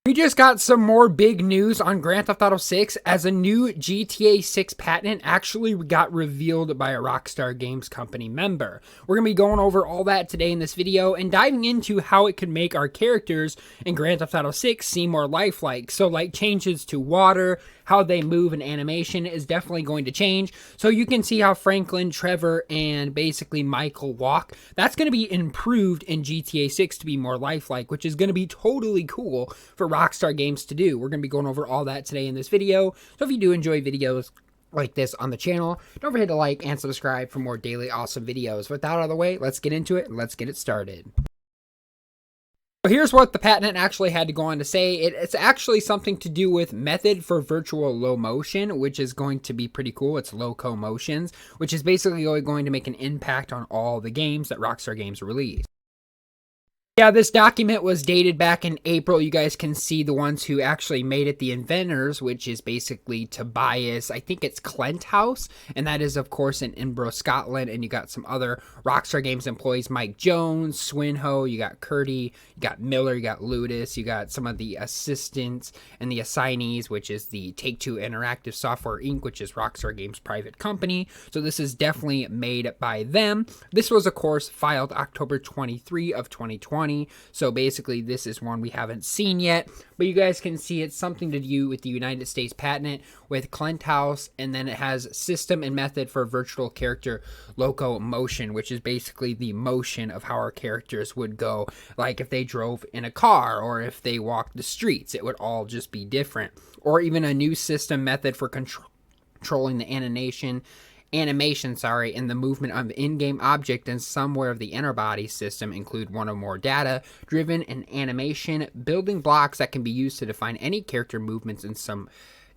We just got some more big news on Grand Theft Auto 6 as a new GTA 6 patent actually got revealed by a Rockstar Games company member. We're going to be going over all that today in this video and diving into how it could make our characters in Grand Theft Auto 6 seem more lifelike. So like changes to water, how they move and animation is definitely going to change. So you can see how Franklin, Trevor, and basically Michael walk. That's going to be improved in GTA 6 to be more lifelike, which is going to be totally cool for Rockstar Games to do. We're going to be going over all that today in this video. So if you do enjoy videos like this on the channel, don't forget to like and subscribe for more daily awesome videos. With that out of the way, let's get into it and let's get it started. Here's what the patent actually had to go on to say. It's actually something to do with method for virtual low motion, which is going to be pretty cool. It's loco motions, which is basically going to make an impact on all the games that Rockstar Games release. Yeah, this document was dated back in April. You guys can see the ones who actually made it, the inventors, which is basically Tobias, I think it's Klenthouse, and that is, of course, in Edinburgh, Scotland, and you got some other Rockstar Games employees, Mike Jones, Swinho, you got Curdy, you got Miller, you got Ludus, you got some of the assistants and the assignees, which is the Take-Two Interactive Software Inc., which is Rockstar Games' private company, so this is definitely made by them. This was, of course, filed October 23 of 2020. So basically this is one we haven't seen yet, but you guys can see it's something to do with the United States patent with Klenthouse, and then it has system and method for virtual character loco motion, which is basically the motion of how our characters would go, like if they drove in a car or if they walked the streets. It would all just be different. Or even a new system method for controlling the animation, and the movement of in-game object and somewhere of the inner body system include one or more data-driven and animation building blocks that can be used to define any character movements, and some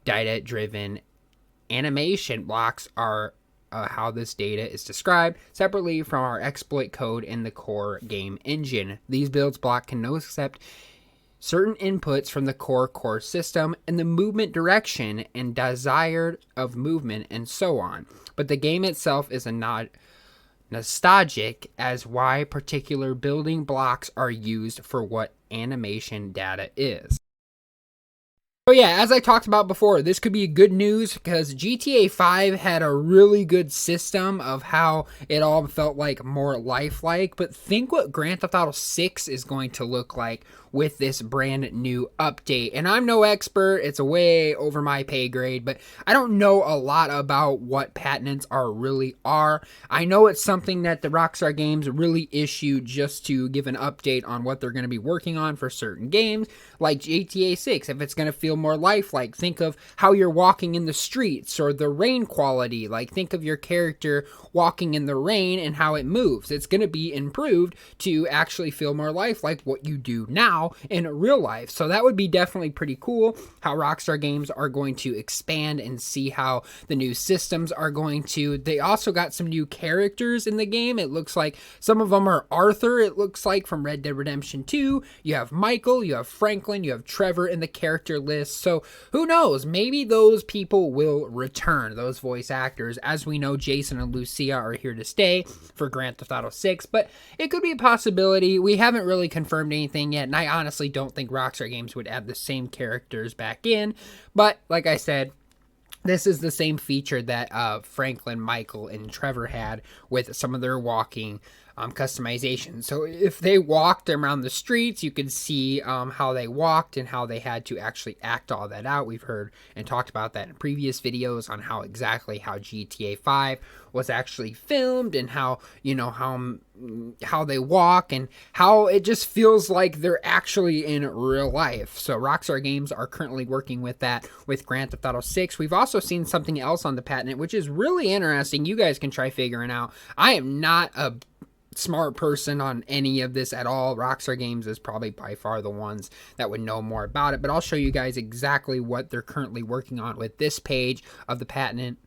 data-driven animation blocks are how this data is described separately from our exploit code in the core game engine. These builds block can accept certain inputs from the core system and the movement direction and desired of movement and so on. But the game itself is not nostalgic as why particular building blocks are used for what animation data is. So yeah, as I talked about before, this could be good news because GTA 5 had a really good system of how it all felt like more lifelike, but think what Grand Theft Auto 6 is going to look like with this brand new update. And I'm no expert, it's way over my pay grade, but I don't know a lot about what patents really are. I know it's something that the Rockstar Games really issued just to give an update on what they're going to be working on for certain games, like GTA 6, if it's going to feel more lifelike. Think of how you're walking in the streets, or the rain quality. Like think of your character walking in the rain and how it moves. It's going to be improved to actually feel more lifelike what you do now in real life. So that would be definitely pretty cool how Rockstar Games are going to expand and see how the new systems are going to. They also got some new characters in the game. It looks like some of them are Arthur, it looks like, from Red Dead Redemption 2. You have Michael, you have Franklin, you have Trevor in the character list. So who knows? Maybe those people will return, those voice actors. As we know, Jason and Lucia are here to stay for Grand Theft Auto 6, but it could be a possibility. We haven't really confirmed anything yet, and I honestly don't think Rockstar Games would add the same characters back in, but like I said, this is the same feature that Franklin, Michael, and Trevor had with some of their walking customization. So if they walked around the streets, you could see how they walked and how they had to actually act all that out. We've heard and talked about that in previous videos on how GTA 5 was actually filmed, and how, you know, how they walk and how it just feels like they're actually in real life. So Rockstar Games are currently working with that with Grand Theft Auto 6. We've also seen something else on the patent, which is really interesting. You guys can try figuring out. I am not a smart person on any of this at all. Rockstar Games is probably by far the ones that would know more about it, but I'll show you guys exactly what they're currently working on with this page of the patent.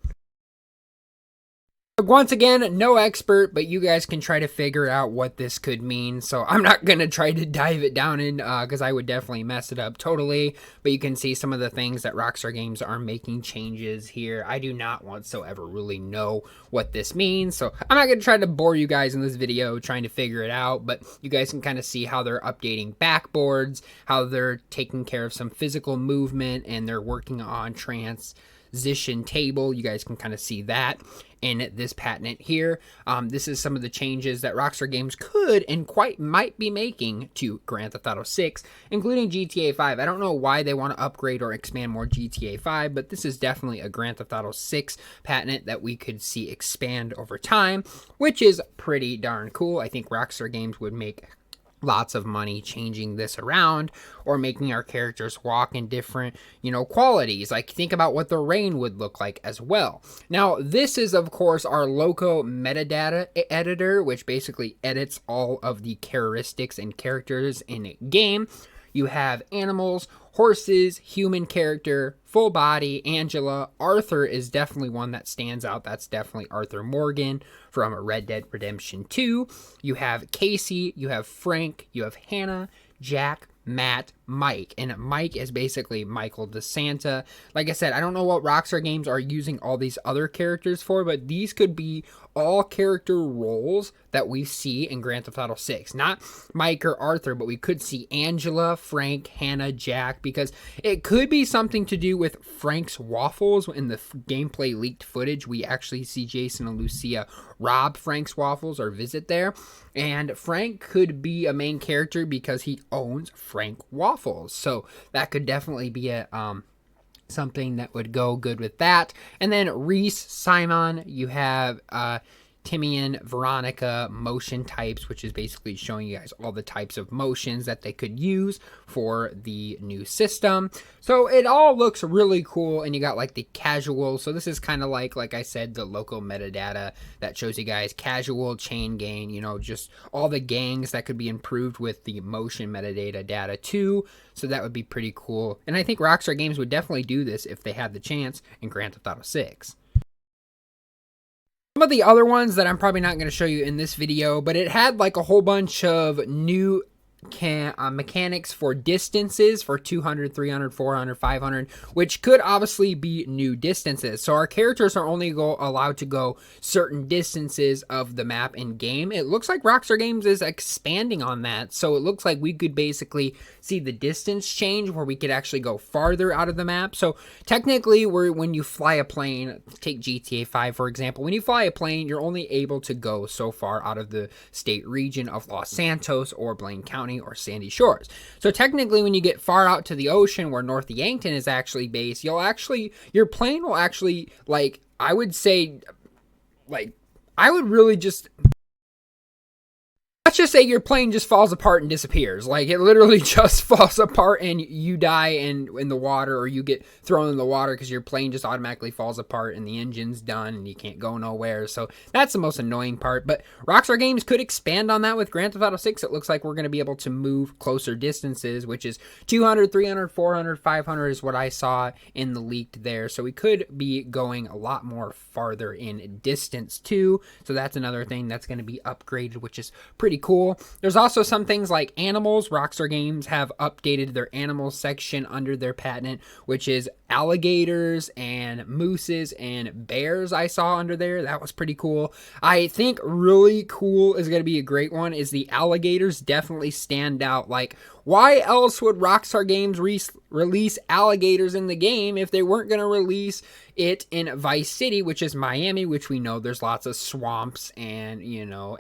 Once again, no expert, but you guys can try to figure out what this could mean. So I'm not going to try to dive it down in because I would definitely mess it up totally. But you can see some of the things that Rockstar Games are making changes here. I do not whatsoever really know what this means. So I'm not going to try to bore you guys in this video trying to figure it out. But you guys can kind of see how they're updating backboards, how they're taking care of some physical movement, and they're working on transition table. You guys can kind of see that in this patent here. This is some of the changes that Rockstar Games could and quite might be making to Grand Theft Auto 6, including GTA 5. I don't know why they want to upgrade or expand more GTA 5, but this is definitely a Grand Theft Auto 6 patent that we could see expand over time, which is pretty darn cool. I think Rockstar Games would make lots of money changing this around or making our characters walk in different, qualities. Like, think about what the rain would look like as well. Now, this is, of course, our local metadata editor, which basically edits all of the characteristics and characters in a game. You have animals, horses, human character, full body, Angela. Arthur is definitely one that stands out. That's definitely Arthur Morgan from Red Dead Redemption 2. You have Casey, you have Frank, you have Hannah, Jack, Matt, Mike, and Mike is basically Michael DeSanta. Like I said, I don't know what Rockstar Games are using all these other characters for, but these could be all character roles that we see in Grand Theft Auto 6. Not Mike or Arthur, but we could see Angela, Frank, Hannah, Jack, because it could be something to do with Frank's Waffles. In the gameplay leaked footage, we actually see Jason and Lucia rob Frank's Waffles or visit there. And Frank could be a main character because he owns Frank Waffles. So that could definitely be a something that would go good with that. And then Reese, Simon, you have Timian, Veronica, motion types, which is basically showing you guys all the types of motions that they could use for the new system. So it all looks really cool, and you got like the casual. So this is kind of like I said, the local metadata that shows you guys casual, chain gang, just all the gangs that could be improved with the motion metadata data too. So that would be pretty cool. And I think Rockstar Games would definitely do this if they had the chance in Grand Theft Auto 6. Some of the other ones that I'm probably not going to show you in this video, but it had like a whole bunch of new mechanics for distances for 200, 300, 400, 500, which could obviously be new distances. So our characters are only allowed to go certain distances of the map in game. It looks like Rockstar Games is expanding on that. So it looks like we could basically see the distance change where we could actually go farther out of the map. So technically, when you fly a plane, take GTA 5 for example, when you fly a plane, you're only able to go so far out of the state region of Los Santos or Blaine County or Sandy Shores. So technically, when you get far out to the ocean where North Yankton is actually based, your plane will actually, I would really just, let's just say your plane just falls apart and disappears. Like, it literally just falls apart and you die in the water, or you get thrown in the water because your plane just automatically falls apart and the engine's done and you can't go nowhere. So that's the most annoying part. But Rockstar Games could expand on that with Grand Theft Auto 6. It looks like we're going to be able to move closer distances, which is 200, 300, 400, 500 is what I saw in the leaked there. So we could be going a lot more farther in distance too. So that's another thing that's going to be upgraded, which is pretty cool. There's also some things like animals. Rockstar Games have updated their animals section under their patent, which is alligators and mooses and bears. I saw under there. That was pretty cool. I think really cool is going to be a great one is the alligators definitely stand out. Like, why else would Rockstar Games release alligators in the game if they weren't going to release it in Vice City, which is Miami, which we know there's lots of swamps and,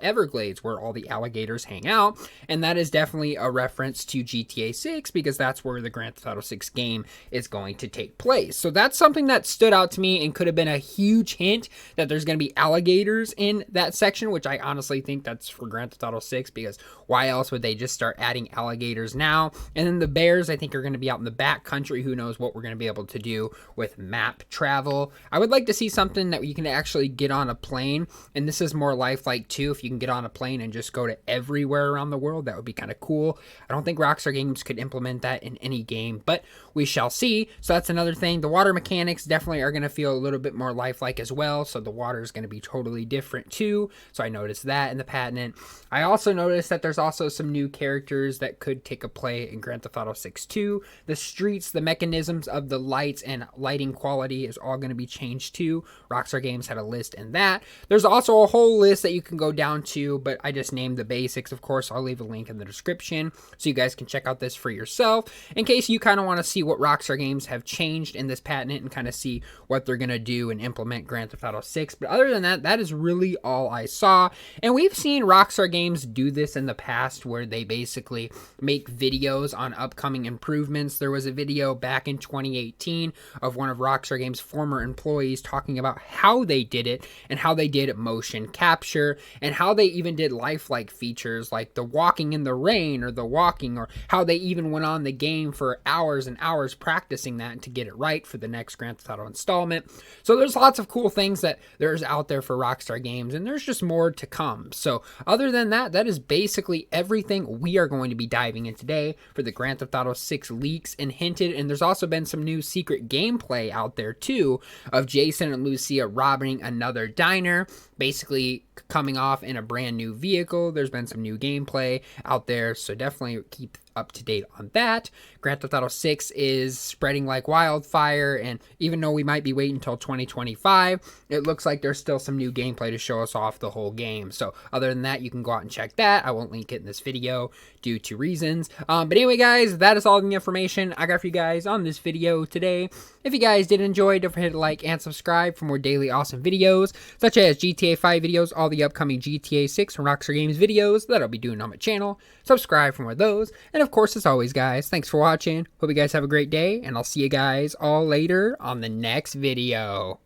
Everglades where all the alligators hang out. And that is definitely a reference to GTA 6 because that's where the Grand Theft Auto 6 game is going to take place. So that's something that stood out to me and could have been a huge hint that there's going to be alligators in that section, which I honestly think that's for Grand Theft Auto 6 because why else would they just start adding alligators now? And then the bears, I think, are going to be out in the back country. Who knows what we're going to be able to do with map travel. I would like to see something that you can actually get on a plane, and this is more lifelike too. If you can get on a plane and just go to everywhere around the world, that would be kind of cool. I don't think Rockstar Games could implement that in any game, but we shall see. So that's another another thing. The water mechanics definitely are going to feel a little bit more lifelike as well. So the water is going to be totally different too. So I noticed that in the patent. I also noticed that there's also some new characters that could take a play in Grand Theft Auto 6 2. The streets, the mechanisms of the lights and lighting quality is all going to be changed too. Rockstar Games had a list in that. There's also a whole list that you can go down to, but I just named the basics. Of course, I'll leave a link in the description so you guys can check out this for yourself in case you kind of want to see what Rockstar Games have changed in this patent and kind of see what they're going to do and implement Grand Theft Auto 6. But other than that, that is really all I saw. And we've seen Rockstar Games do this in the past where they basically make videos on upcoming improvements. There was a video back in 2018 of one of Rockstar Games' former employees talking about how they did it and how they did motion capture and how they even did lifelike features like the walking in the rain or the walking, or how they even went on the game for hours and hours practicing that to get it right for the next Grand Theft Auto installment. So there's lots of cool things that there's out there for Rockstar Games, and there's just more to come. So other than that, that is basically everything we are going to be diving in today for the Grand Theft Auto 6 leaks and hinted. And there's also been some new secret gameplay out there too of Jason and Lucia robbing another diner, basically coming off in a brand new vehicle. There's been some new gameplay out there, so definitely keep up to date on that. Grand Theft Auto 6 is spreading like wildfire, and even though we might be waiting until 2025, it looks like there's still some new gameplay to show us off the whole game. So other than that, you can go out and check that. I won't link it in this video due to reasons. But anyway, guys, that is all the information I got for you guys on this video today. If you guys did enjoy, don't forget to like and subscribe for more daily awesome videos, such as GTA 5 videos, all the upcoming GTA 6 from Rockstar Games videos that I'll be doing on my channel. Subscribe for more of those. And of course, as always, guys, thanks for watching. Hope you guys have a great day, and I'll see you guys all later on the next video.